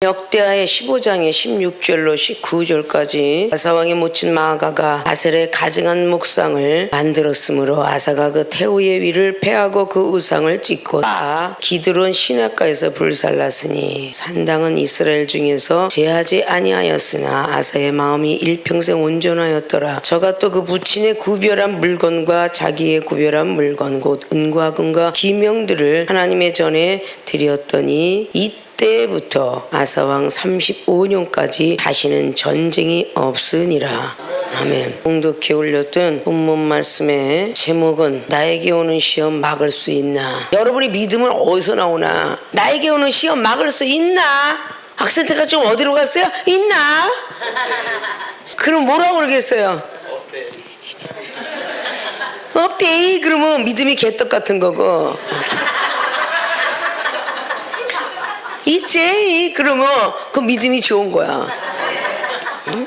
역대하의 15장의 16절로 19절까지 아사왕의 모친 마아가가 아셀의 가증한 목상을 만들었으므로 아사가 그 태우의 위를 패하고 그 우상을 찍고 기드론 시냇가에서 불살랐으니 산당은 이스라엘 중에서 제하지 아니하였으나 아사의 마음이 일평생 온전하였더라. 저가 또 그 부친의 구별한 물건과 자기의 구별한 물건 곧 은과 금과 기명들을 하나님의 전에 드렸더니 이때부터 아사왕 35년까지 다시는 전쟁이 없으니라. 아멘. 봉독해 올렸던 본문 말씀의 제목은 나에게 오는 시험 막을 수 있나? 여러분이 믿음은 어디서 나오나? 나에게 오는 시험 막을 수 있나? 악센트가 좀 어디로 갔어요? 있나? 그럼 뭐라고 그러겠어요? 없대. 그러면 믿음이 개떡 같은 거고. 있지. 그러면 그 믿음이 좋은 거야. 응?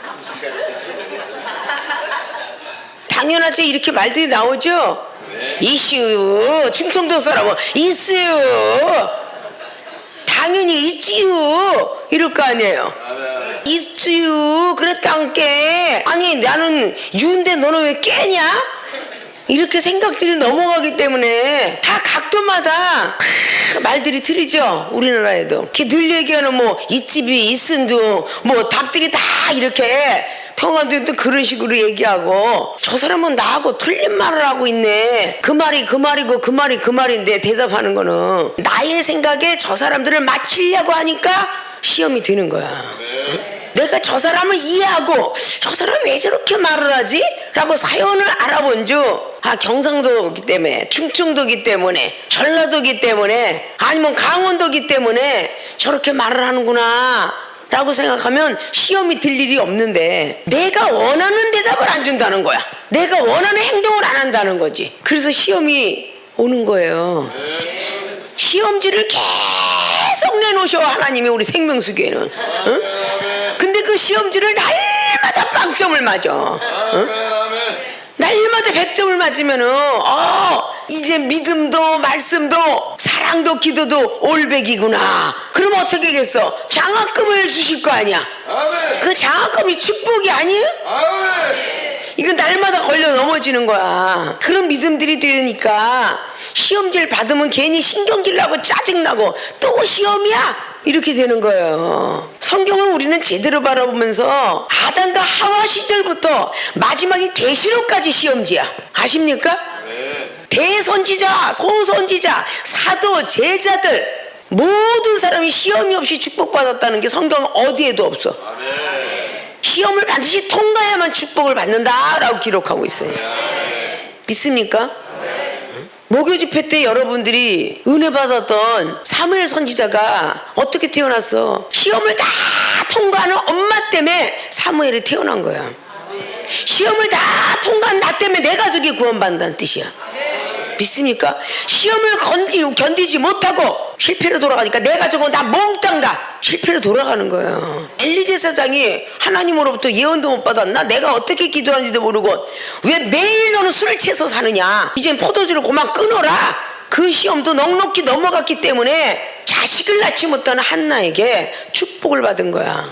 당연하지. 이렇게 말들이 나오죠. 이슈. 충청도 사람은 이슈. 당연히 있지요. 이럴 거 아니에요. 있지요. 그랬단께. 아니 나는 유인데 너는 왜 깨냐? 이렇게 생각들이 넘어가기 때문에 다 각도마다 말들이 틀리죠. 우리나라에도 이렇게 늘 얘기하는 뭐 이집이 이쓴둥 뭐 답들이 다 이렇게 평안도에 또 그런 식으로 얘기하고 저 사람은 나하고 틀린 말을 하고 있네. 그 말이 그 말이고 그 말이 그 말인데 대답하는 거는 나의 생각에 저 사람들을 맞추려고 하니까 시험이 드는 거야. 내가 저 사람을 이해하고 저 사람 왜 저렇게 말을 하지? 라고 사연을 알아본 줄 경상도이기 때문에 충청도이기 때문에 전라도이기 때문에 아니면 강원도이기 때문에 저렇게 말을 하는구나 라고 생각하면 시험이 들 일이 없는데 내가 원하는 대답을 안 준다는 거야. 내가 원하는 행동을 안 한다는 거지. 그래서 시험이 오는 거예요. 시험지를 계속 내놓으셔 하나님이 우리 생명수교회는. 응? 근데 그 시험지를 날마다 빵점을 맞아. 응? 날마다 100점을 맞으면은 이제 믿음도 말씀도 사랑도 기도도 올백이구나. 그럼 어떻게 하겠어? 장학금을 주실 거 아니야. 그 장학금이 축복이 아니에요? 이건 날마다 걸려 넘어지는 거야. 그런 믿음들이 되니까 시험지를 받으면 괜히 신경질 나고 짜증나고 또 시험이야? 이렇게 되는 거예요. 성경을 우리는 제대로 바라보면서 아담과 하와 시절부터 마지막에 계시록까지 시험지야. 아십니까? 대선지자, 소선지자, 사도, 제자들 모든 사람이 시험이 없이 축복받았다는 게 성경은 어디에도 없어. 시험을 반드시 통과해야만 축복을 받는다라고 기록하고 있어요. 믿습니까? 목요 집회 때 여러분들이 은혜 받았던 사무엘 선지자가 어떻게 태어났어? 시험을 다 통과하는 엄마 때문에 사무엘이 태어난 거야. 시험을 다 통과한 나 때문에 내 가족이 구원받는다는 뜻이야. 믿습니까? 시험을 견디지 못하고 실패로 돌아가니까 내 가족은 다 몽땅 다 실패로 돌아가는 거예요. 엘리제 사장이 하나님으로부터 예언도 못 받았나? 내가 어떻게 기도하는지도 모르고 왜 매일 너는 술을 채서 사느냐? 이젠 포도주를 그만 끊어라. 그 시험도 넉넉히 넘어갔기 때문에 자식을 낳지 못하는 한나에게 축복을 받은 거야.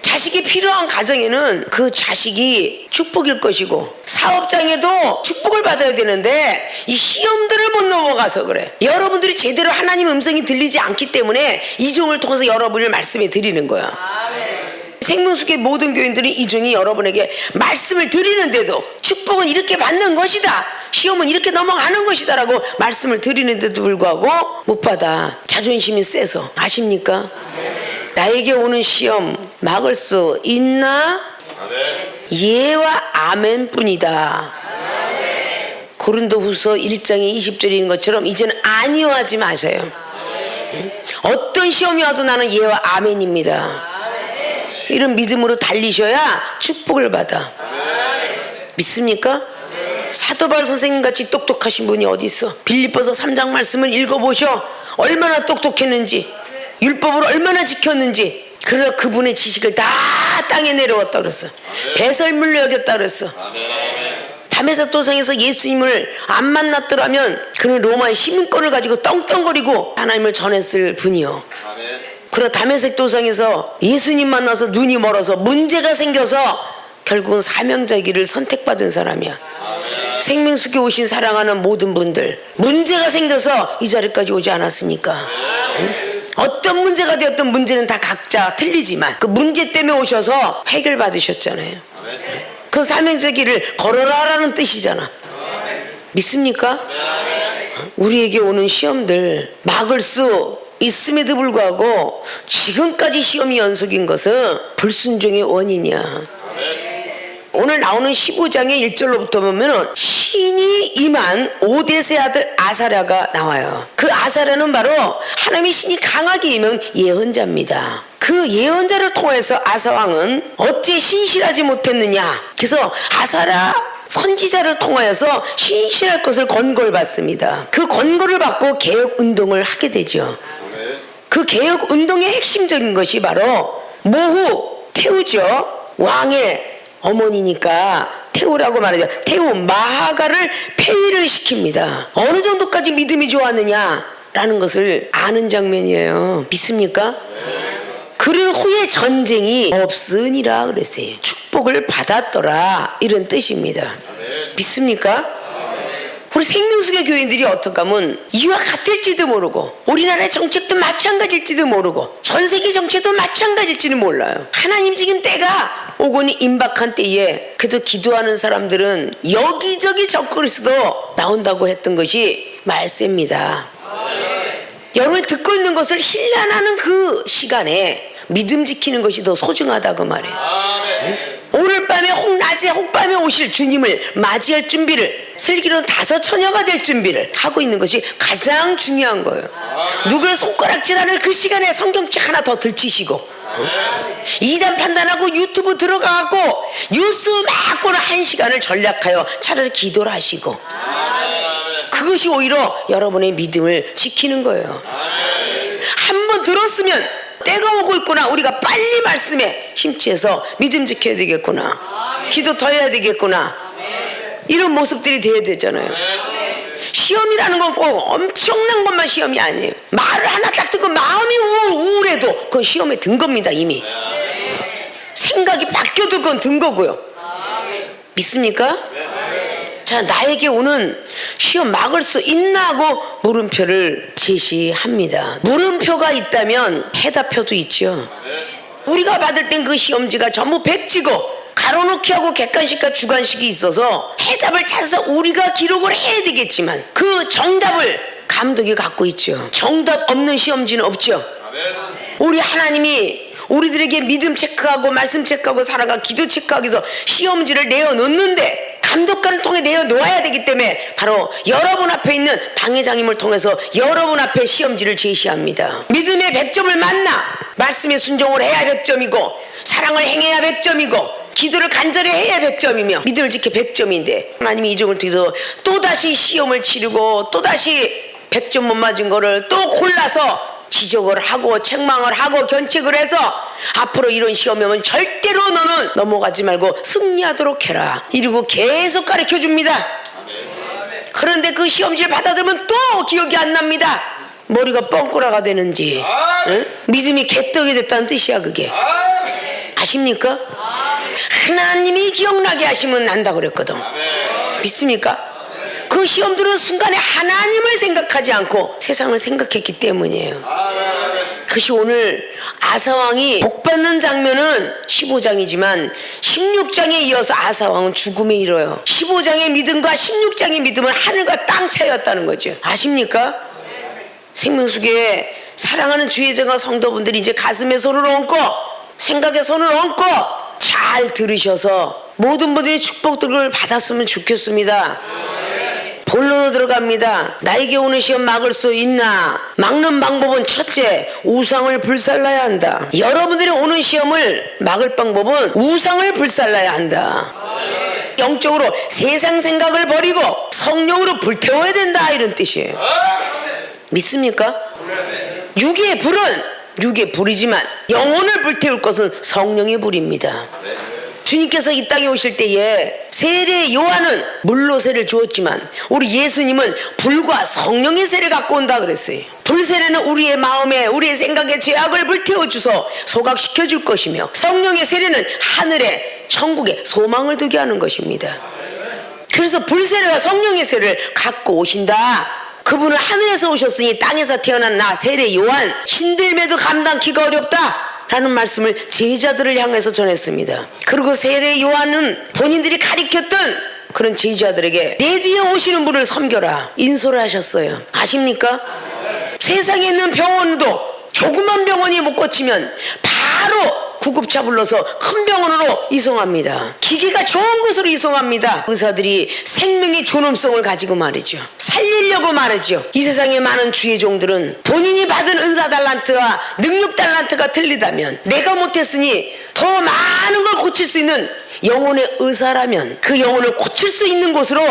자식이 필요한 가정에는 그 자식이 축복일 것이고 사업장에도 축복을 받아야 되는데 이 시험들을 못 넘어가서 그래. 여러분들이 제대로 하나님 음성이 들리지 않기 때문에 이종을 통해서 여러분을 말씀해 드리는 거야. 생명수교회 모든 교인들이 이종이 여러분에게 말씀을 드리는데도 축복은 이렇게 받는 것이다, 시험은 이렇게 넘어가는 것이다 라고 말씀을 드리는데도 불구하고 못 받아. 자존심이 세서. 아십니까? 나에게 오는 시험 막을 수 있나? 예와 아멘 뿐이다. 고린도후서 1장의 20절인 것처럼 이제는 아니요 하지 마세요. 어떤 시험이 와도 나는 예와 아멘입니다. 이런 믿음으로 달리셔야 축복을 받아. 믿습니까? 사도 바울 선생님같이 똑똑하신 분이 어디 있어? 빌립보서 3장 말씀을 읽어보셔. 얼마나 똑똑했는지, 율법을 얼마나 지켰는지. 그래 그분의 지식을 다 땅에 내려왔다 그랬어. 배설물로 여겼다 그랬어. 다메섹 도상에서 예수님을 안 만났더라면 그는 로마의 시민권을 가지고 떵떵거리고 하나님을 전했을 분이요. 그러나 다메섹 도상에서 예수님 만나서 눈이 멀어서 문제가 생겨서 결국은 사명자기를 선택받은 사람이야. 생명수께 오신 사랑하는 모든 분들, 문제가 생겨서 이 자리까지 오지 않았습니까? 응? 어떤 문제가 되었던 문제는 다 각자 틀리지만 그 문제 때문에 오셔서 해결받으셨잖아요. 그 사명자기를 걸어라라는 뜻이잖아. 믿습니까? 우리에게 오는 시험들 막을 수 있음에도 불구하고 지금까지 시험이 연속인 것은 불순종의 원인이야. 오늘 나오는 15장의 1절로부터 보면은 신이 임한 오뎃의 아들 아사랴가 나와요. 그 아사랴는 바로 하나님의 신이 강하게 임한 예언자입니다. 그 예언자를 통해서 아사왕은 어찌 신실하지 못했느냐. 그래서 아사랴 선지자를 통하여서 신실할 것을 권고를 받습니다. 그 권고를 받고 개혁운동을 하게 되죠. 그 개혁운동의 핵심적인 것이 바로 모후 태우죠. 왕의 어머니니까 태우라고 말하죠. 태우 마하가를 폐위를 시킵니다. 어느 정도까지 믿음이 좋았느냐라는 것을 아는 장면이에요. 믿습니까? 그런 후에 전쟁이 없으니라 그랬어요. 축복을 받았더라 이런 뜻입니다. 믿습니까? 우리 생명수계 교인들이 어떻게 하면 이와 같을지도 모르고 우리나라의 정책도 마찬가지일지도 모르고 전 세계 정책도 마찬가지일지는 몰라요. 하나님 지금 때가 오고니 임박한 때에 그래도 기도하는 사람들은 여기저기 적그리스도 나온다고 했던 것이 말세입니다. 여러분이 듣고 있는 것을 신뢰하는 그 시간에 믿음 지키는 것이 더 소중하다고 말해요. 오늘 밤에 낮에 혹밤에 오실 주님을 맞이할 준비를, 슬기로운 5처녀가 될 준비를 하고 있는 것이 가장 중요한 거예요. 누구의 손가락질하는 그 시간에 성경책 하나 더 들치시고 이단 판단하고 유튜브 들어가고 뉴스 막 보는 1시간을 전략하여 차라리 기도를 하시고 그것이 오히려 여러분의 믿음을 지키는 거예요. 한번 들었으면 때가 오고 있구나. 우리가 빨리 말씀에 심취해서 믿음 지켜야 되겠구나. 기도 더 해야 되겠구나. 이런 모습들이 돼야 되잖아요. 시험이라는 건 꼭 엄청난 것만 시험이 아니에요. 말을 하나 딱 듣고 마음이 우울해도 그건 시험에 든 겁니다. 이미 생각이 바뀌어도 그건 든 거고요. 믿습니까? 자, 나에게 오는 시험 막을 수 있나 하고 물음표를 제시합니다. 물음표가 있다면 해답표도 있죠. 우리가 받을 땐 그 시험지가 전부 백지고 가로놓기 하고 객관식과 주관식이 있어서 해답을 찾아서 우리가 기록을 해야 되겠지만 그 정답을 감독이 갖고 있죠. 정답 없는 시험지는 없죠. 우리 하나님이 우리들에게 믿음 체크하고 말씀 체크하고 살아가 기도 체크하기 위해서 시험지를 내어놓는데 감독관을 통해 내어놓아야 되기 때문에 바로 여러분 앞에 있는 당회장님을 통해서 여러분 앞에 시험지를 제시합니다. 믿음의 100점을 만나 말씀에 순종을 해야 100점이고 사랑을 행해야 100점이고 기도를 간절히 해야 100점이며 믿음을 지켜 100점인데 하나님이 이종을 통해서 또다시 시험을 치르고 또다시 100점 못 맞은 거를 또 골라서 지적을 하고 책망을 하고 견책을 해서 앞으로 이런 시험이 오면 절대로 너는 넘어가지 말고 승리하도록 해라 이러고 계속 가르쳐 줍니다. 그런데 그 시험지를 받아들면 또 기억이 안 납니다. 머리가 뻥꾸라가 되는지 응? 믿음이 개떡이 됐다는 뜻이야. 그게 아십니까? 하나님이 기억나게 하시면 안다 그랬거든. 믿습니까? 그 시험들은 순간에 하나님을 생각하지 않고 세상을 생각했기 때문이에요. 그것이 오늘 아사왕이 복받는 장면은 15장이지만 16장에 이어서 아사왕은 죽음에 이뤄요. 15장의 믿음과 16장의 믿음은 하늘과 땅 차이였다는 거죠. 아십니까? 생명수계에 사랑하는 주의자가 성도분들이 이제 가슴에 손을 얹고 생각에 손을 얹고 잘 들으셔서 모든 분들이 축복들을 받았으면 좋겠습니다. 본론으로 들어갑니다. 나에게 오는 시험 막을 수 있나? 막는 방법은 첫째, 우상을 불살라야 한다. 여러분들이 오는 시험을 막을 방법은 우상을 불살라야 한다. 영적으로 세상 생각을 버리고 성령으로 불태워야 된다 이런 뜻이에요. 믿습니까? 육의 불은 육의 불이지만 영혼을 불태울 것은 성령의 불입니다. 주님께서 이 땅에 오실 때에 세례 요한은 물로 세를 주었지만 우리 예수님은 불과 성령의 세를 갖고 온다 그랬어요. 불세례는 우리의 마음에 우리의 생각에 죄악을 불태워 주서 소각시켜 줄 것이며 성령의 세례는 하늘에 천국에 소망을 두게 하는 것입니다. 그래서 불세례와 성령의 세례를 갖고 오신다. 그분은 하늘에서 오셨으니 땅에서 태어난 나 세례 요한 신들매도 감당키가 어렵다 라는 말씀을 제자들을 향해서 전했습니다. 그리고 세례 요한은 본인들이 가리켰던 그런 제자들에게 내 뒤에 오시는 분을 섬겨라 인솔을 하셨어요. 아십니까? 세상에 있는 병원도 조그만 병원이 못 고치면 바로 구급차 불러서 큰 병원으로 이송합니다. 기계가 좋은 곳으로 이송합니다. 의사들이 생명의 존엄성을 가지고 말이죠. 살리려고 말이죠. 이 세상에 많은 주의 종들은 본인이 받은 은사 달란트와 능력 달란트가 틀리다면 내가 못했으니 더 많은 걸 고칠 수 있는 영혼의 의사라면 그 영혼을 고칠 수 있는 곳으로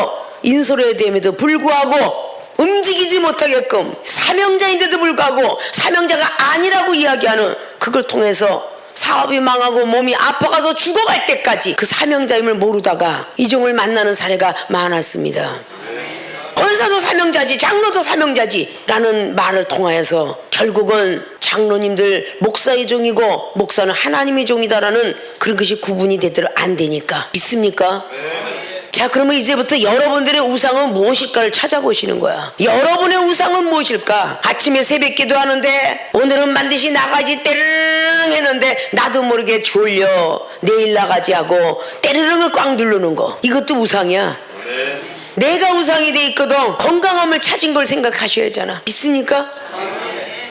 인솔해야 됨에도 불구하고 움직이지 못하게끔 사명자인데도 불구하고 사명자가 아니라고 이야기하는 그걸 통해서 사업이 망하고 몸이 아파가서 죽어갈 때까지 그 사명자임을 모르다가 이종을 만나는 사례가 많았습니다. 권사도 사명자지 장로도 사명자지 라는 말을 통하여서 결국은 장로님들 목사의 종이고 목사는 하나님의 종이다라는 그런 것이 구분이 되도록 안 되니까 믿습니까? 자, 그러면 이제부터 여러분들의 우상은 무엇일까를 찾아보시는 거야. 여러분의 우상은 무엇일까? 아침에 새벽 기도하는데 오늘은 반드시 나가지 때르릉 했는데 나도 모르게 졸려 내일 나가지 하고 때르릉을 꽉 누르는 거, 이것도 우상이야. 내가 우상이 돼 있거든. 건강함을 찾은 걸 생각하셔야 하잖아. 믿습니까?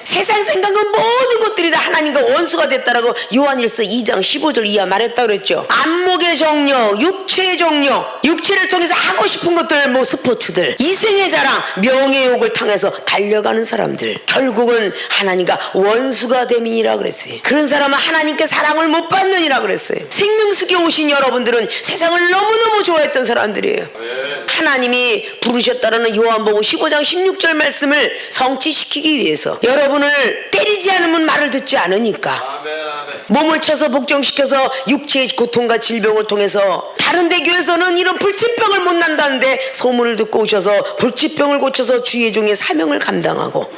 세상 생각은 모든 것들이 다 하나님과 원수가 됐다라고 요한일서 2장 15절 이하 말했다 그랬죠. 안목의 정력, 육체의 정력, 육체를 통해서 하고 싶은 것들, 뭐 스포츠들, 이생의 자랑, 명예욕을 통해서 달려가는 사람들, 결국은 하나님과 원수가 됨이니라 그랬어요. 그런 사람은 하나님께 사랑을 못 받느니라 그랬어요. 생명수에 오신 여러분들은 세상을 너무너무 좋아했던 사람들이에요. 하나님이 부르셨다라는 요한복음 15장 16절 말씀을 성취시키기 위해서 여러분을 때리지 않으면 말을 듣지 않으니까 몸을 쳐서 복종시켜서 육체의 고통과 질병을 통해서 다른 대교에서는 이런 불치병을 못 난다는데 소문을 듣고 오셔서 불치병을 고쳐서 주의 종의 사명을 감당하고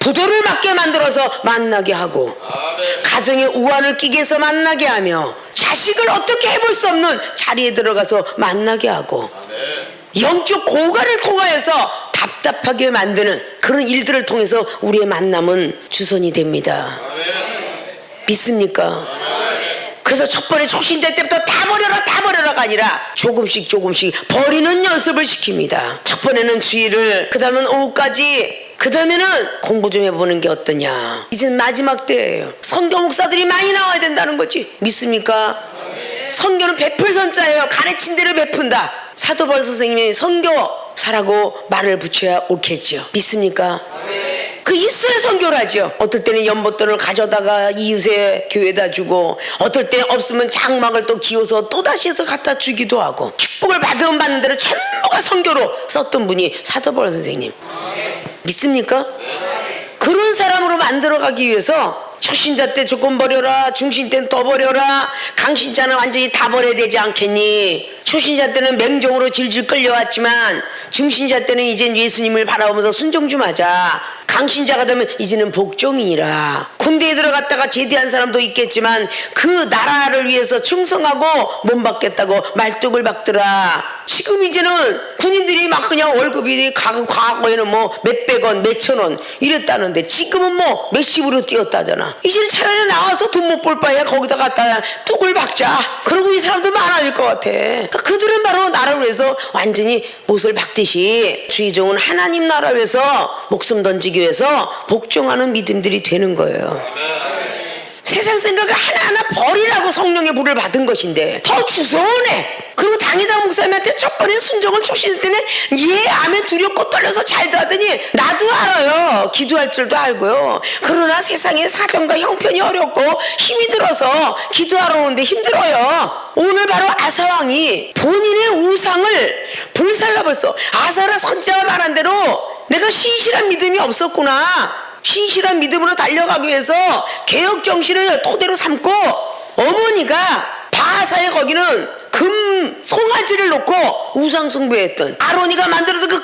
부도를 맞게 만들어서 만나게 하고 가정에 우환을 끼게 해서 만나게 하며 자식을 어떻게 해볼 수 없는 자리에 들어가서 만나게 하고 영적 고갈을 통하여서 답답하게 만드는 그런 일들을 통해서 우리의 만남은 주선이 됩니다. 믿습니까? 그래서 첫 번에 초신대 때부터 다 버려라가 아니라 조금씩 버리는 연습을 시킵니다. 첫 번에는 주일을, 그 다음은 오후까지, 그 다음에는 공부 좀 해보는 게 어떠냐. 이젠 마지막 때예요. 선교 목사들이 많이 나와야 된다는 거지. 믿습니까? 선교는 베풀 선자예요. 가르친 대로 베푼다. 사도 바울 선생님이 선교사라고 말을 붙여야 옳겠죠. 믿습니까? 그 있어야 선교를 하죠. 어떨 때는 연못돈을 가져다가 이웃의 교회에다 주고, 어떨 때 없으면 장막을 또 기워서 또다시 해서 갖다 주기도 하고, 축복을 받으면 받는 대로 전부가 선교로 썼던 분이 사도 바울 선생님. 믿습니까? 그런 사람으로 만들어가기 위해서 초신자 때 조금 버려라, 중신 때는 더 버려라, 강신자는 완전히 다 버려야 되지 않겠니? 초신자 때는 맹종으로 질질 끌려왔지만 중신자 때는 이젠 예수님을 바라보면서 순종 좀 하자. 강신자가 되면 이제는 복종이니라. 군대에 들어갔다가 제대한 사람도 있겠지만 그 나라를 위해서 충성하고 몸 받겠다고 말뚝을 박더라. 지금 이제는 군인들이 막 그냥 월급이 과거에는 뭐 몇백 원, 몇천 원 이랬다는데 지금은 뭐 몇십으로 뛰었다잖아. 이제는 차라리 나와서 돈 못 벌 바에 거기다 갖다 뚝을 박자. 그러고 이 사람도 많아질 것 같아. 그들은 바로 나라를 위해서 완전히 못을 박듯이 주의종은 하나님 나라를 위해서 목숨 던지기 위해서 복종하는 믿음들이 되는 거예요. 세상 생각을 하나하나 버리라고 성령의 불을 받은 것인데 더 주소하네. 그리고 당회장 목사님한테 첫 번에 순종을 초신할 때는 예 아멘 두렵고 떨려서 잘도 하더니 나도 알아요. 기도할 줄도 알고요. 그러나 세상의 사정과 형편이 어렵고 힘이 들어서 기도하러 오는데 힘들어요. 오늘 바로 아사왕이 본인의 우상을 불살라버렸어. 아사라 선자가 말한 대로 내가 신실한 믿음이 없었구나. 신실한 믿음으로 달려가기 위해서 개혁 정신을 토대로 삼고 어머니가 바하사의 거기는 금 송아지를 놓고 우상숭배했던 아론이가 만들어둔 그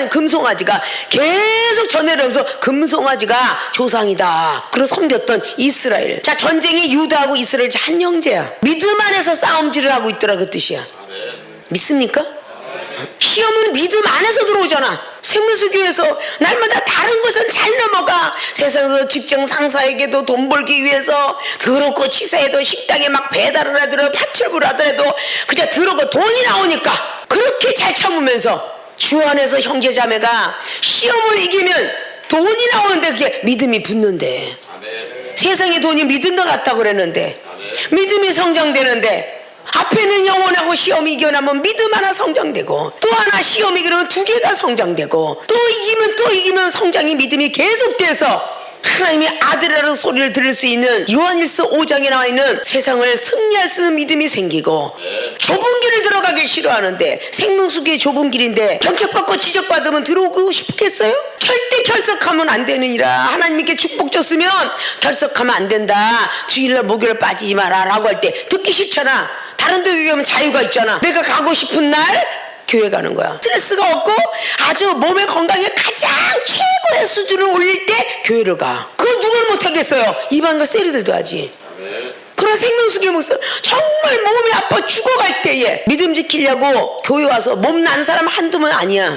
금송아지가 계속 전해오면서 금송아지가 조상이다. 그래서 섬겼던 이스라엘. 자, 전쟁이 유다하고 이스라엘 한 형제야. 믿음 안에서 싸움질을 하고 있더라, 그 뜻이야. 믿습니까? 시험은 믿음 안에서 들어오잖아. 생명수교에서 날마다 다른 것은 잘 넘어가. 세상에서 직장 상사에게도 돈 벌기 위해서 더럽고 치사해도 식당에 막 배달을 하더라도 파출부를 하더라도 그냥 더럽고 돈이 나오니까 그렇게 잘 참으면서 주 안에서 형제자매가 시험을 이기면 돈이 나오는데 그게 믿음이 붙는데, 세상에 돈이 믿은 것 같다고 그랬는데 믿음이 성장되는데, 앞에는 영원하고 시험이 이겨나면 믿음 하나 성장되고 또 하나 시험이 이기면 두 개가 성장되고 또 이기면 성장이 믿음이 계속돼서 하나님의 아들이라는 소리를 들을 수 있는 요한일서 5장에 나와 있는 세상을 승리할 수 있는 믿음이 생기고, 좁은 길을 들어가길 싫어하는데 생명수교의 좁은 길인데 경책받고 지적받으면 들어오고 싶겠어요? 절대 결석하면 안 되느니라. 하나님께 축복 줬으면 결석하면 안 된다. 주일날 목요일 빠지지 마라 라고 할 때 듣기 싫잖아. 다른 데 교회 가면 자유가 있잖아. 내가 가고 싶은 날 교회 가는 거야. 스트레스가 없고 아주 몸의 건강에 가장 최고의 수준을 올릴 때 교회를 가. 그거 누굴 못하겠어요? 이방과 세리들도 하지. 그런 생명수교 목사 정말 몸이 아파 죽어갈 때에 믿음 지키려고 교회 와서 몸 난 사람 한두 명 아니야.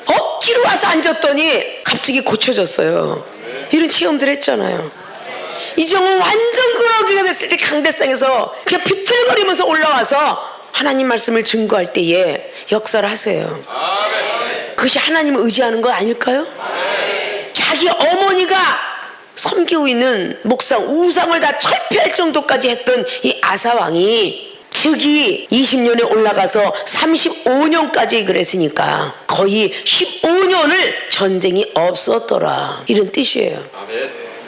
억지로 와서 앉았더니 갑자기 고쳐졌어요. 이런 체험들 했잖아요. 이정은 완전 끄러기가 됐을 때 강대상에서 그냥 비틀거리면서 올라와서 하나님 말씀을 증거할 때에 역사를 하세요. 그것이 하나님을 의지하는 거 아닐까요? 자기 어머니가 섬기고 있는 목상 우상을 다 철폐할 정도까지 했던 이 아사왕이 즉위 20년에 올라가서 35년까지 그랬으니까 거의 15년을 전쟁이 없었더라, 이런 뜻이에요.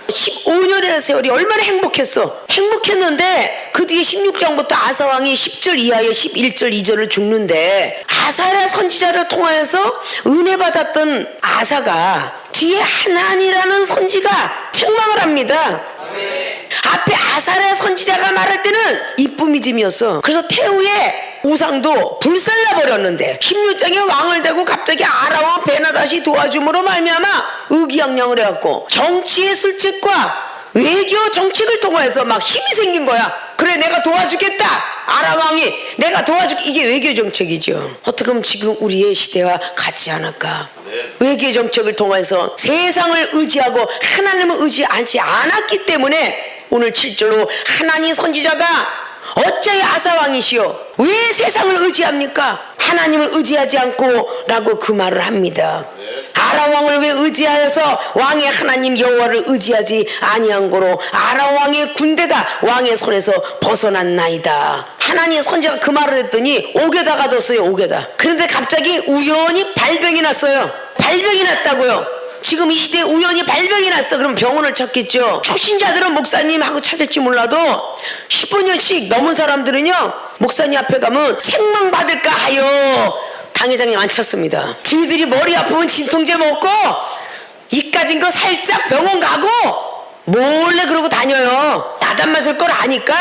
15년이라는 세월이 얼마나 행복했는데 그 뒤에 16장부터 아사왕이 10절 이하에 11절 2절을 죽는데, 아사랴 선지자를 통하여서 은혜 받았던 아사가 뒤에 하나니라는 선지가 책망을 합니다. 앞에 아사랴 선지자가 말할 때는 이쁜 믿음이었어. 그래서 태후의 우상도 불살라 버렸는데 16장에 왕을 대고 갑자기 아람왕 베나다시 도와줌으로 말미암아 의기양양을 해갖고 정치의 술책과 외교 정책을 통해서 막 힘이 생긴 거야. 그래, 내가 도와주겠다. 아람왕이 내가 도와줄게. 이게 외교 정책이죠. 어떻게 보면 지금 우리의 시대와 같지 않을까. 외교 정책을 통해서 세상을 의지하고 하나님을 의지하지 않았기 때문에 오늘 7절로 하나님 선지자가 어찌하여 아사왕이시여 왜 세상을 의지합니까? 하나님을 의지하지 않고 라고 그 말을 합니다. 아람왕을 왜 의지하여서 왕의 하나님 여호와를 의지하지 아니한 고로 아람왕의 군대가 왕의 손에서 벗어났나이다. 하나님 선지자가 그 말을 했더니 옥에다 가뒀어요. 옥에다. 그런데 갑자기 우연히 발병이 났어요. 발병이 났다고요. 지금 이 시대에 우연히 발병이 났어. 그럼 병원을 찾겠죠. 초신자들은 목사님하고 찾을지 몰라도 15년씩 넘은 사람들은요, 목사님 앞에 가면 책망받을까 하여 당회장님 안 찾습니다. 저희들이 머리 아프면 진통제 먹고 입 가진 거 살짝 병원 가고 몰래 그러고 다녀요. 야단 맞을 걸 아니까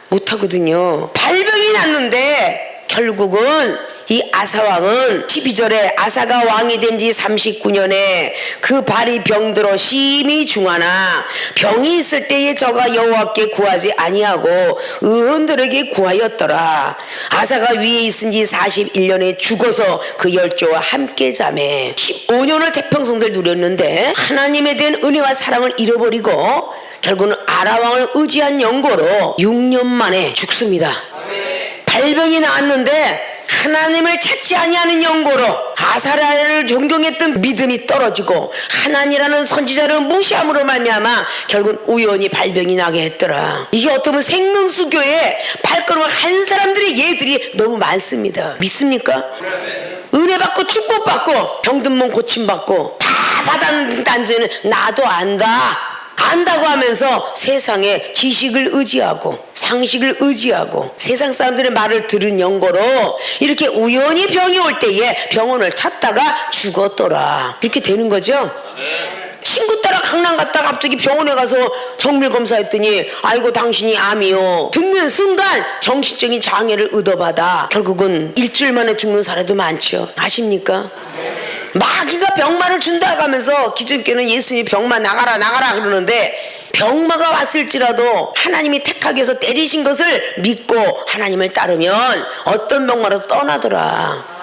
못하거든요. 발병이 났는데 결국은 이 아사왕은 12절에 아사가 왕이 된 지 39년에 그 발이 병들어 심히 중하나 병이 있을 때에 저가 여호와께 구하지 아니하고 의원들에게 구하였더라. 아사가 위에 있은 지 41년에 죽어서 그 열조와 함께 자매 15년을 태평성들 누렸는데 하나님에 대한 은혜와 사랑을 잃어버리고 결국은 아람왕을 의지한 연고로 6년 만에 죽습니다. 발병이 나왔는데 하나님을 찾지 아니하는 연고로 아사랴를 존경했던 믿음이 떨어지고 하나님이라는 선지자를 무시함으로 말미암아 결국 우연히 발병이 나게 했더라. 이게 어쩌면 생명수교에 발걸음을 한 사람들의 예들이 너무 많습니다. 믿습니까? 은혜 받고 축복 받고 병든 몸 고침 받고 다 받았는 단지는 나도 안다고 하면서 세상에 지식을 의지하고 상식을 의지하고 세상 사람들의 말을 들은 연고로 이렇게 우연히 병이 올 때에 병원을 찾다가 죽었더라. 이렇게 되는 거죠. 친구 있다가 강남 갔다가 갑자기 병원에 가서 정밀 검사했더니 아이고 당신이 암이요. 듣는 순간 정신적인 장애를 얻어받아 결국은 일주일 만에 죽는 사례도 많죠. 아십니까? 마귀가 병마를 준다 하면서 기존교는 예수님이 병마 나가라 나가라 그러는데 병마가 왔을지라도 하나님이 택하기 위해서 때리신 것을 믿고 하나님을 따르면 어떤 병마라도 떠나더라.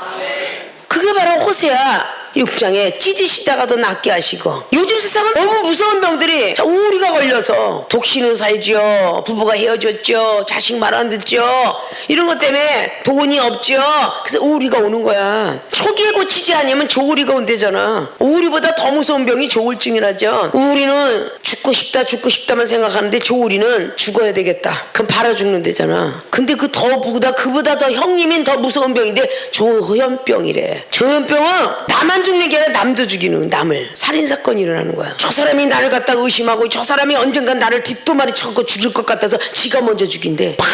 그게 바로 호세아 6장에 찢으시다가도 낫게 하시고. 요즘 세상은 너무 무서운 병들이 우울이가 걸려서 독신으로 살죠. 부부가 헤어졌죠. 자식 말 안 듣죠. 이런 것 때문에 돈이 없죠. 그래서 우울이가 오는 거야. 초기에 고치지 않으면 조울이가 온대잖아. 우울이보다 더 무서운 병이 조울증이라죠. 우울이는 죽고 싶다만 생각하는데 조울이는 죽어야 되겠다. 그럼 바로 죽는다잖아. 근데 그보다 더 형님인 더 무서운 병인데 조현병이래. 조현병은 나만 죽는 게 아니라 남도 죽이는, 남을. 살인사건이 일어나는 거야. 저 사람이 나를 갖다 의심하고 저 사람이 언젠간 나를 뒷도마리 쳐고 죽일 것 같아서 지가 먼저 죽인대. 팍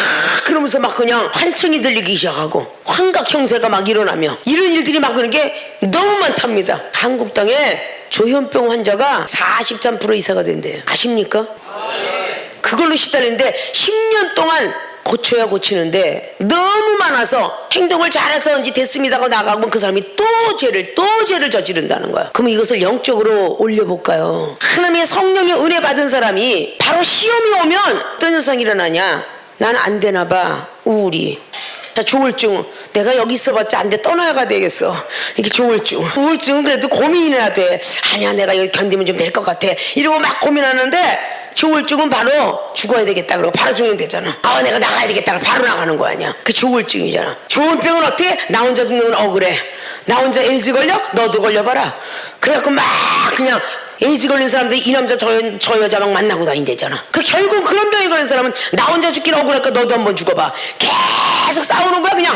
그러면서 막 그냥 환청이 들리기 시작하고 환각 형세가 막 일어나며 이런 일들이 막 그런 게 너무 많답니다. 한국당에 조현병 환자가 43% 이상가 된대요. 아십니까? 그걸로 시달리는데 10년 동안 고쳐야 고치는데 너무 많아서 행동을 잘해서 이제 됐습니다 하고 나가면 그 사람이 또 죄를 저지른다는 거야. 그럼 이것을 영적으로 올려볼까요? 하나님의 성령의 은혜 받은 사람이 바로 시험이 오면 어떤 현상이 일어나냐. 나는 안 되나 봐. 우울이. 자, 조울증. 내가 여기 있어봤자 안 돼. 떠나야 되겠어. 이게 조울증. 우울증은 그래도 고민이나 돼. 아니야, 내가 여기 견디면 좀 될 것 같아. 이러고 막 고민하는데 조울증은 바로 죽어야 되겠다 그러고 바로 죽는 되잖아. 아, 내가 나가야 되겠다 그러고 바로 나가는 거 아니야. 그 조울증이잖아. 좋은 병은 어떻게? 나 혼자 죽는 건 억울해. 나 혼자 에이즈 걸려? 너도 걸려봐라. 그래갖고 막 그냥 에이즈 걸린 사람들이 이 남자 저 여자 막 만나고 다닌대잖아. 그 결국 그런 병이 걸린 사람은 나 혼자 죽기는 억울할까 너도 한번 죽어봐. 계속 싸우는 거야 그냥.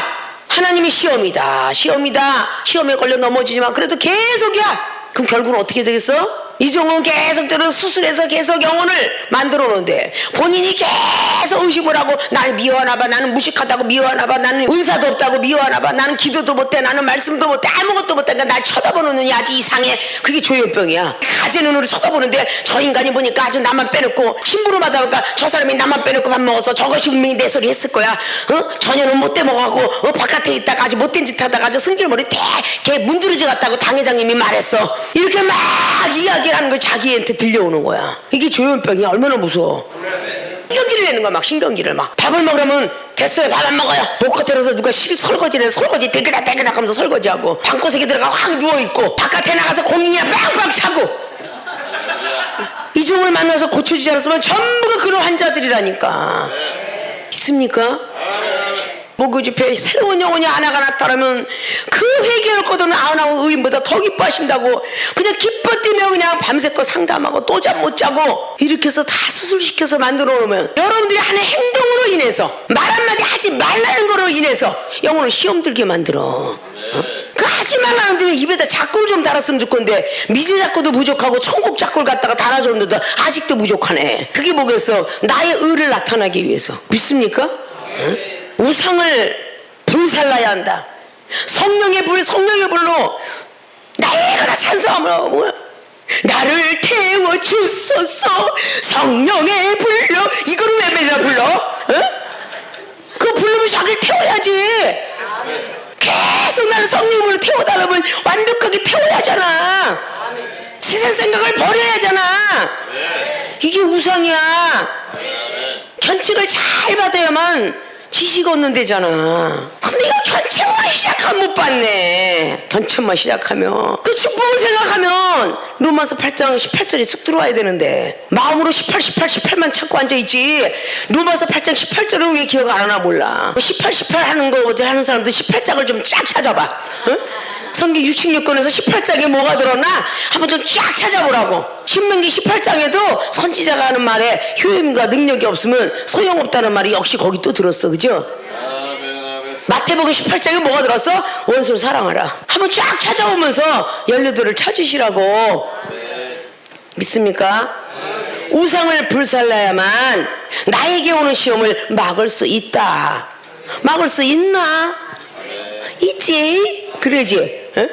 하나님이 시험이다. 시험에 걸려 넘어지지만 그래도 계속이야. 그럼 결국은 어떻게 되겠어? 이종은 계속 들어 수술해서 계속 영혼을 만들어 놓는데 본인이 계속 의심을 하고 나를 미워하나 봐. 나는 무식하다고 미워하나 봐. 나는 은사도 없다고 미워하나 봐. 나는 기도도 못해. 나는 말씀도 못해. 아무것도 못해. 그러니까 날 쳐다보는 눈이 아주 이상해. 그게 조현병이야. 가지 눈으로 쳐다보는데 저 인간이 보니까 아주 나만 빼놓고 심부름하다 보니까 저 사람이 나만 빼놓고 밥 먹어서 저것이 분명히 내 소리 했을 거야. 전혀는 못돼 먹하고 바깥에 있다가 아주 못된 짓 하다가 아주 승질머리 걔 문드러지 같다고 당회장님이 말했어. 이렇게 막 이야기를 하는 거 자기한테 들려오는 거야. 이게 조현병이야. 얼마나 무서워. 신경질을 내는 거야. 막 신경질을 막. 밥을 먹으면 됐어요. 밥 안 먹어요. 복화태로서 누가 설거지를 설거지 대그닥 하면서 설거지하고 방구석에 들어가 확 누워있고 바깥에 나가서 공이나 빵빵 차고 이종을 만나서 고쳐주지 않았으면 전부가 그런 환자들이라니까. 믿습니까? 목요 집회에 새로운 영혼이 하나가 나타나면 그 회개할 거도는 아흔아홉 의인보다 더 기뻐하신다고 그냥 기뻐 뛰며 그냥 밤새껏 상담하고 또 잠 못 자고 이렇게 해서 다 수술시켜서 만들어 놓으면 여러분들이 하는 행동으로 인해서 말 한마디 하지 말라는 거로 인해서 영혼을 시험 들게 만들어. 그 하지 말라는데 왜 입에다 자꾸를 좀 달았으면 좋건데 미제 자꾸도 부족하고 천국 자꾸를 갖다가 달아줬는데도 아직도 부족하네. 그게 뭐겠어? 나의 의를 나타나기 위해서. 믿습니까? 응? 우상을 불살라야 한다. 성령의 불로 나의 에러가 찬송하며 뭐야? 나를 태워주소서 성령의 불로. 이거를 왜 매일 불러? 어? 그거 부르면 자기를 태워야지. 계속 나를 성령으로 태워달라면 완벽하게 태워야 하잖아. 세상 생각을 버려야 하잖아. 이게 우상이야. 견책을 잘 받아야만 지식 얻는 데잖아. 근데 이거 견책만 시작하면 못 받네. 견책만 시작하면 그 축복을 생각하면 로마서 8장 18절이 쑥 들어와야 되는데 마음으로 18만 찾고 앉아있지. 로마서 8장 18절은 왜 기억 안 하나 몰라. 18 하는 거 하는 사람들 18장을 좀 쫙 찾아봐. 응? 성경 66권에서 18장에 뭐가 들었나 한번 좀 쫙 찾아보라고. 신명기 18장에도 선지자가 하는 말에 효임과 능력이 없으면 소용없다는 말이 역시 거기 또 들었어. 그죠? 마태복음 18장에 뭐가 들었어? 원수를 사랑하라. 한번 쫙 찾아오면서 연료들을 찾으시라고. 믿습니까? 우상을 불살라야만 나에게 오는 시험을 막을 수 있다. 막을 수 있나? 있지. 그러지. 어?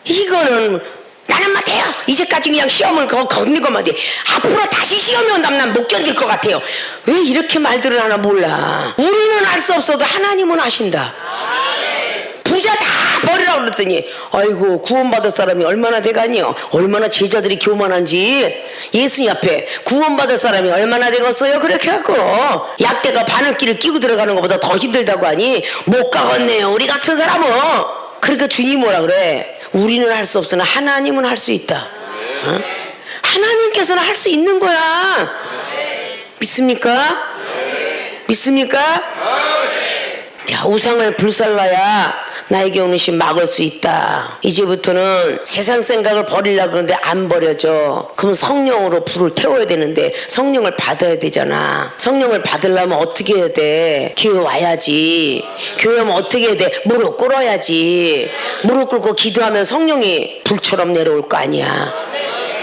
이거는 나는 못해요. 이제까지 그냥 시험을 걷는 것만 돼. 앞으로 다시 시험이 온다면 난 못 견딜 것 같아요. 왜 이렇게 말들을 하나 몰라. 우리는 할 수 없어도 하나님은 하신다. 부자 다 버리라고 그랬더니 아이고 구원받을 사람이 얼마나 되가니요. 얼마나 제자들이 교만한지. 예수님 앞에 구원받을 사람이 얼마나 되겠어요. 그렇게 하고 약대가 바늘길을 끼고 들어가는 것보다 더 힘들다고 하니 못 가겠네요 우리 같은 사람은. 그러니까 주님이 뭐라 그래. 우리는 할 수 없으나 하나님은 할 수 있다. 어? 하나님께서는 할 수 있는 거야. 믿습니까? 믿습니까? 야, 우상을 불살라야 나에게 오는 시 막을 수 있다. 이제부터는 세상 생각을 버리려고 그러는데 안 버려져. 그럼 성령으로 불을 태워야 되는데 성령을 받아야 되잖아. 성령을 받으려면 어떻게 해야 돼? 교회 와야지. 교회 오면 어떻게 해야 돼? 무릎 꿇어야지. 무릎 꿇고 기도하면 성령이 불처럼 내려올 거 아니야.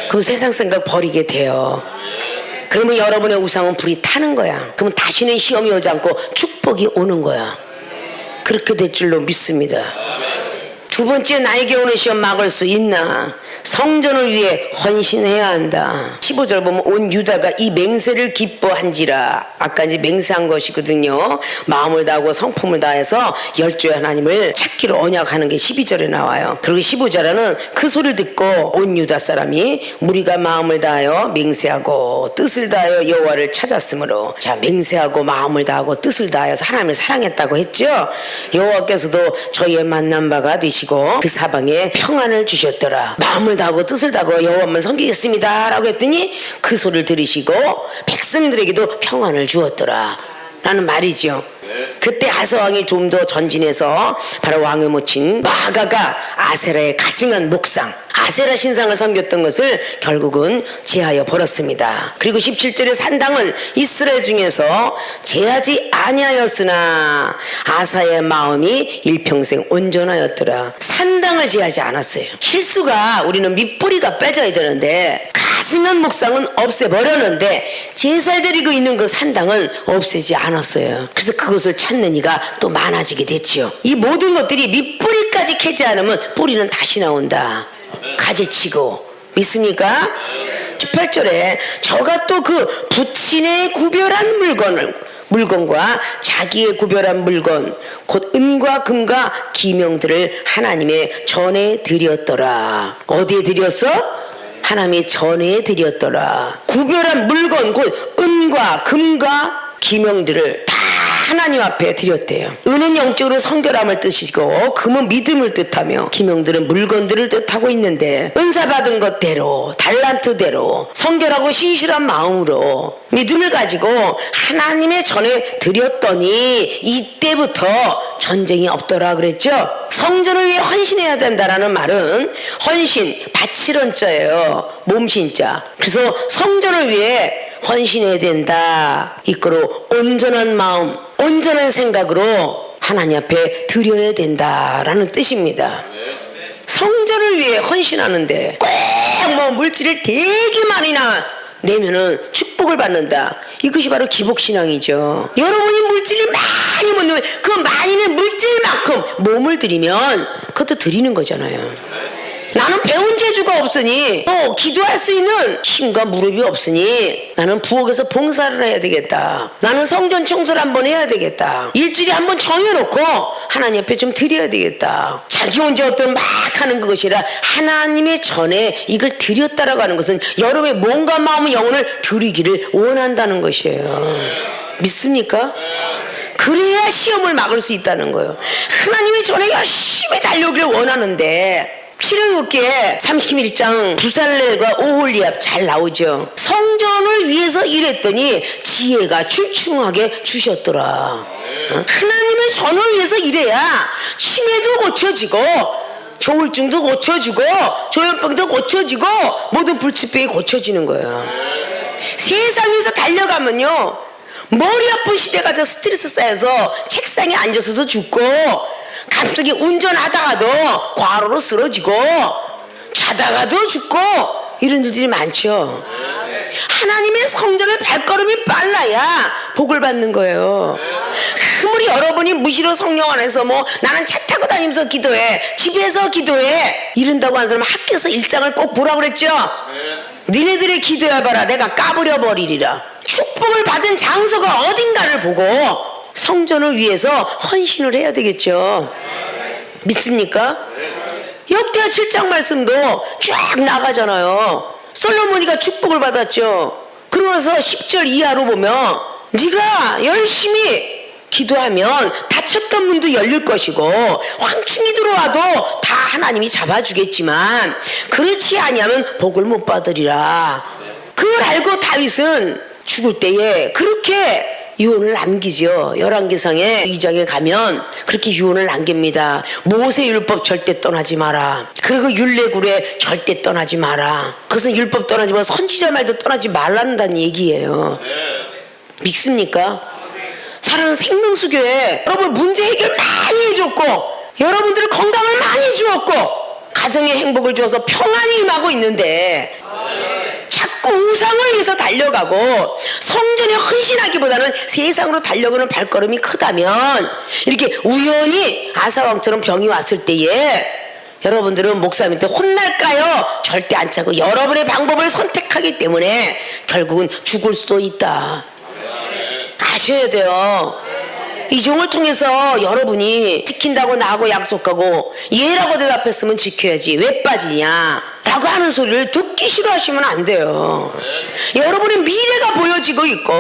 그럼 세상 생각 버리게 돼요. 그러면 여러분의 우상은 불이 타는 거야. 그러면 다시는 시험이 오지 않고 축복이 오는 거야. 그렇게 될 줄로 믿습니다. 두 번째, 나에게 오는 시험 막을 수 있나? 성전을 위해 헌신해야 한다. 15절 보면 온 유다가 이 맹세를 기뻐한지라. 아까 이제 맹세한 것이거든요. 마음을 다하고 성품을 다해서 열조의 하나님을 찾기로 언약하는 게 12절에 나와요. 그리고 15절에는 그 소리를 듣고 온 유다 사람이 무리가 마음을 다하여 맹세하고 뜻을 다하여 여호와를 찾았으므로. 자, 맹세하고 마음을 다하고 뜻을 다하여서 하나님을 사랑했다고 했죠. 여호와께서도 저희의 만난 바가 되시고 그 사방에 평안을 주셨더라. 마음을 다하고 뜻을 다하고 여호와만 섬기겠습니다 라고 했더니 그 소리를 들으시고 백성들에게도 평안을 주었더라 라는 말이죠. 그때 아서왕이 좀 더 전진해서 바로 왕을 모친 마아가가 아세라의 가증한 목상 아세라 신상을 섬겼던 것을 결국은 제하여 버렸습니다. 그리고 17절에 산당은 이스라엘 중에서 제하지 아니하였으나 아사의 마음이 일평생 온전하였더라. 산당을 제하지 않았어요. 실수가 우리는 밑뿌리가 빼져야 되는데 가증한 목상은 없애버렸는데 제살 드리고 있는 그 산당은 없애지 않았어요. 그래서 그것을 찾는 이가 또 많아지게 됐지요. 이 모든 것들이 밑뿌리까지 캐지 않으면 뿌리는 다시 나온다. 가지치고. 믿습니까? 18절에 저가 또 그 부친의 구별한 물건과 자기의 구별한 물건 곧 은과 금과 기명들을 하나님의 전에 드렸더라. 어디에 드렸어? 하나님의 전에 드렸더라. 구별한 물건 곧 은과 금과 기명들을 다 하나님 앞에 드렸대요. 은은 영적으로 성결함을 뜻이고 금은 믿음을 뜻하며 기명들은 물건들을 뜻하고 있는데 은사 받은 것대로 달란트대로 성결하고 신실한 마음으로 믿음을 가지고 하나님의 전에 드렸더니 이때부터 전쟁이 없더라 그랬죠. 성전을 위해 헌신해야 된다라는 말은 헌신, 바치런자예요. 몸신자. 그래서 성전을 위해 헌신해야 된다. 이거로 온전한 마음, 온전한 생각으로 하나님 앞에 드려야 된다라는 뜻입니다. 성전을 위해 헌신하는데 꼭 뭐 물질을 되게 많이 내면은 축복을 받는다. 이것이 바로 기복신앙이죠. 여러분이 물질을 많이 못 내면 그 많이 낸 물질만큼 몸을 드리면 그것도 드리는 거잖아요. 나는 배운 재주가 없으니 또 기도할 수 있는 힘과 무릎이 없으니 나는 부엌에서 봉사를 해야 되겠다. 나는 성전 청소를 한번 해야 되겠다. 일주일에 한번 정해놓고 하나님 앞에 좀 드려야 되겠다. 자기 혼자 어떤 막 하는 그것이라 하나님의 전에 이걸 드렸다라고 하는 것은 여러분의 몸과 마음의 영혼을 드리기를 원한다는 것이에요. 믿습니까? 그래야 시험을 막을 수 있다는 거예요. 하나님의 전에 열심히 달려오기를 원하는데 신명기에 31장 부살렐과 오홀리압 잘 나오죠. 성전을 위해서 일했더니 지혜가 출중하게 주셨더라. 하나님의 전을 위해서 일해야 치매도 고쳐지고 조울증도 고쳐지고 조현병도 고쳐지고 모든 불치병이 고쳐지는 거예요. 세상에서 달려가면요 머리 아픈 시대가 저 스트레스 쌓여서 책상에 앉아서도 죽고 갑자기 운전하다가도 과로로 쓰러지고 자다가도 죽고 이런 일들이 많죠. 하나님의 성전의 발걸음이 빨라야 복을 받는 거예요. 아무리 여러분이 무시로 성령 안에서 뭐 나는 차 타고 타고 다니면서 기도해. 집에서 기도해. 이른다고 한 사람은 학교에서 일장을 꼭 보라고 그랬죠. 니네들의 기도해봐라. 내가 까부려 버리리라. 축복을 받은 장소가 어딘가를 보고 성전을 위해서 헌신을 해야 되겠죠. 믿습니까? 역대하 7장 말씀도 쫙 나가잖아요. 솔로몬이가 축복을 받았죠. 그러면서 10절 이하로 보면 네가 열심히 기도하면 닫혔던 문도 열릴 것이고 황충이 들어와도 다 하나님이 잡아주겠지만 그렇지 아니하면 복을 못 받으리라. 그걸 알고 다윗은 죽을 때에 그렇게 유언을 남기죠. 열왕기상에 2장에 가면 그렇게 유언을 남깁니다. 모세율법 절대 떠나지 마라. 그리고 율례구례 절대 떠나지 마라. 그것은 율법 떠나지 마, 선지자 말도 떠나지 말란다는 얘기예요. 믿습니까? 사랑하는 생명수교회 여러분 문제 해결 많이 해줬고 여러분들 건강을 많이 주었고 가정의 행복을 주어서 평안이 임하고 있는데 자꾸 우상을 위해서 달려가고 성전에 헌신하기보다는 세상으로 달려가는 발걸음이 크다면 이렇게 우연히 아사왕처럼 병이 왔을 때에 여러분들은 목사님한테 혼날까요? 절대 안 차고 여러분의 방법을 선택하기 때문에 결국은 죽을 수도 있다. 아셔야 돼요. 이 종을 통해서 여러분이 지킨다고 나하고 약속하고 얘라고 대답했으면 지켜야지 왜 빠지냐 라고 하는 소리를 듣기 싫어하시면 안 돼요. 여러분의 미래가 보여지고 있고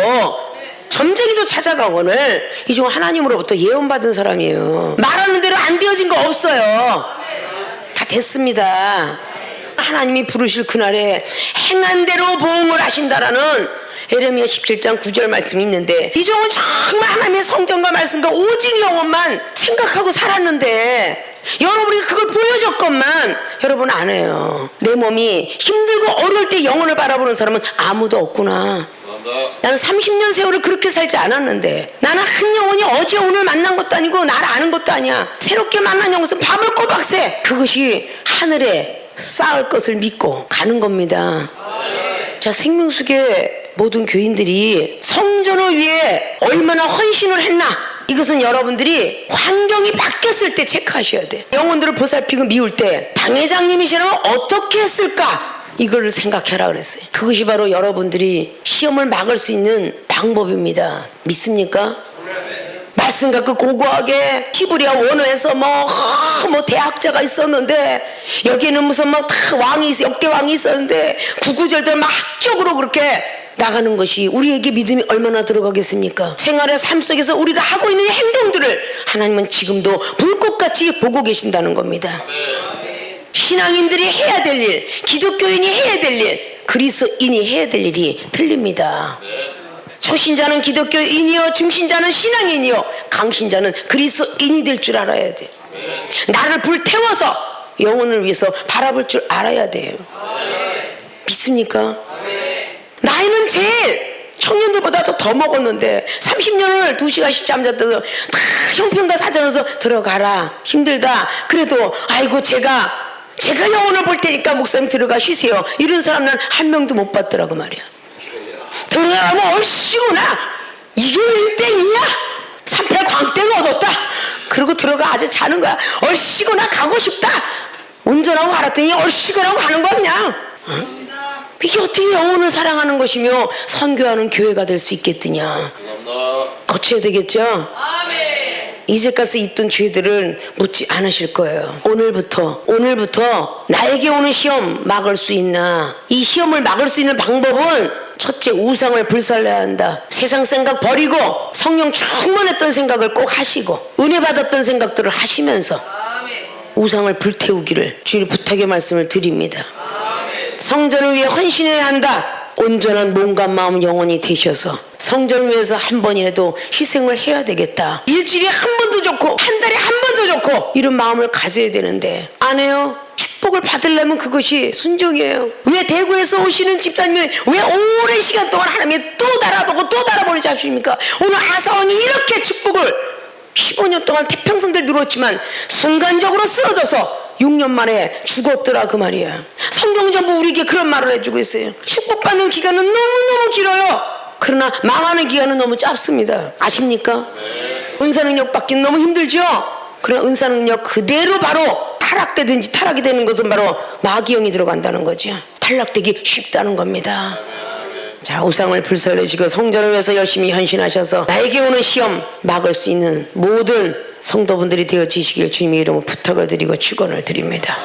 점쟁이도 찾아가고는 이 종 하나님으로부터 예언받은 사람이에요. 말하는 대로 안 되어진 거 없어요. 다 됐습니다. 하나님이 부르실 그날에 행한 대로 보응을 하신다라는 에레미야 17장 9절 말씀이 있는데 이 종은 정말 하나님의 성경과 말씀과 오직 영혼만 생각하고 살았는데 여러분이 그걸 보여줬건만 여러분 안 해요. 내 몸이 힘들고 어려울 때 영혼을 바라보는 사람은 아무도 없구나. 나는 30년 세월을 그렇게 살지 않았는데 나는 한 영혼이 어제 오늘 만난 것도 아니고 나를 아는 것도 아니야. 새롭게 만난 영혼은 밤을 꼬박 새. 그것이 하늘에 쌓을 것을 믿고 가는 겁니다. 자, 생명수계 모든 교인들이 성전을 위해 얼마나 헌신을 했나 이것은 여러분들이 환경이 바뀌었을 때 체크하셔야 돼. 영혼들을 보살피고 미울 때 당회장님이시라면 어떻게 했을까 이걸 생각해라 그랬어요. 그것이 바로 여러분들이 시험을 막을 수 있는 방법입니다. 믿습니까? 말씀 갖고 고고하게 히브리아 원어에서 뭐 대학자가 있었는데 여기에는 무슨 다 왕이 있어 역대 왕이 있었는데 구구절절 막 학적으로 그렇게 나가는 것이 우리에게 믿음이 얼마나 들어가겠습니까? 생활의 삶 속에서 우리가 하고 있는 행동들을 하나님은 지금도 불꽃같이 보고 계신다는 겁니다. 신앙인들이 해야 될 일, 기독교인이 해야 될 일, 그리스도인이 해야 될 일이 틀립니다. 초신자는 기독교인이요, 중신자는 신앙인이요, 강신자는 그리스도인이 될 줄 알아야 돼. 나를 불태워서 영혼을 위해서 바라볼 줄 알아야 돼요. 믿습니까? 나이는 제일 청년들보다도 더 먹었는데 30년을 2시간씩 잠잤다고 다 형편과 사정에서 들어가라 힘들다 그래도 아이고 제가 영혼을 볼 테니까 목사님 들어가 쉬세요 이런 사람 난 한 명도 못 봤더라고 말이야. 들어가면 얼씨구나 이게 웬땡이야 38 광땡 얻었다 그러고 들어가 아주 자는 거야. 얼씨구나 가고 싶다 운전하고 갈았더니 얼씨구나 가는 거야 그냥. 이게 어떻게 영혼을 사랑하는 것이며 선교하는 교회가 될 수 있겠느냐. 고쳐야 되겠죠. 아멘. 이제까지 있던 죄들을 묻지 않으실 거예요. 오늘부터 나에게 오는 시험 막을 수 있나. 이 시험을 막을 수 있는 방법은 첫째 우상을 불살려야 한다. 세상 생각 버리고 성령 충만했던 생각을 꼭 하시고 은혜 받았던 생각들을 하시면서 우상을 불태우기를 주님 부탁의 말씀을 드립니다. 성전을 위해 헌신해야 한다. 온전한 몸과 마음 영혼이 되셔서 성전을 위해서 한 번이라도 희생을 해야 되겠다. 일주일에 한 번도 좋고 한 달에 한 번도 좋고 이런 마음을 가져야 되는데 안 해요. 축복을 받으려면 그것이 순종이에요. 왜 대구에서 오시는 집사님이 왜 오랜 시간 동안 하나님이 또 달아보고 또 달아보는지 아십니까? 오늘 아사왕이 이렇게 축복을 15년 동안 태평성들 누렸지만 순간적으로 쓰러져서 6년 만에 죽었더라 그 말이야. 성경 전부 우리에게 그런 말을 해주고 있어요. 축복받는 기간은 너무너무 길어요. 그러나 망하는 기간은 너무 짧습니다. 아십니까? 은사 능력 받기는 너무 힘들죠. 그런 은사 능력 그대로 바로 타락되든지 타락이 되는 것은 바로 마귀영이 들어간다는 거죠. 탈락되기 쉽다는 겁니다. 자, 우상을 불살르시고 성전을 위해서 열심히 헌신하셔서 나에게 오는 시험 막을 수 있는 모든 성도분들이 되어지시길 주님의 이름으로 부탁을 드리고 축원을 드립니다.